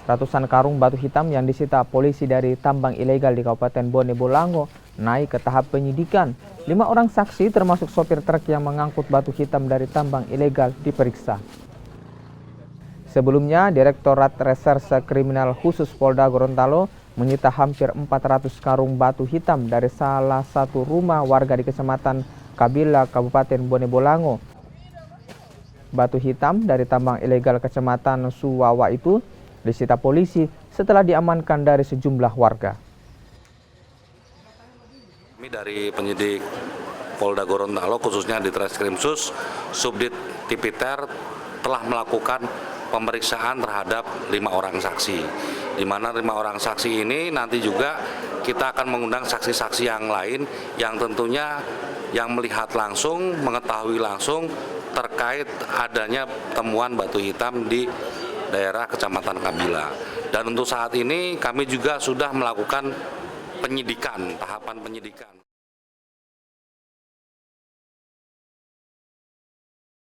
Ratusan karung batu hitam yang disita polisi dari tambang ilegal di Kabupaten Bone Bolango naik ke tahap penyidikan. 5 orang saksi termasuk sopir truk yang mengangkut batu hitam dari tambang ilegal diperiksa. Sebelumnya, Direktorat Reserse Kriminal Khusus Polda Gorontalo menyita hampir 400 karung batu hitam dari salah satu rumah warga di Kecamatan Kabila, Kabupaten Bone Bolango. Batu hitam dari tambang ilegal Kecamatan Suwawa itu disita polisi setelah diamankan dari sejumlah warga. Kami dari penyidik Polda Gorontalo khususnya di Treskrimsus Subdit Tipiter telah melakukan pemeriksaan terhadap 5 orang saksi. Di mana 5 orang saksi ini nanti juga kita akan mengundang saksi-saksi yang lain yang tentunya yang melihat langsung, mengetahui langsung terkait adanya temuan batu hitam di daerah Kecamatan Kabila. Dan untuk saat ini kami juga sudah melakukan penyidikan, tahapan penyidikan.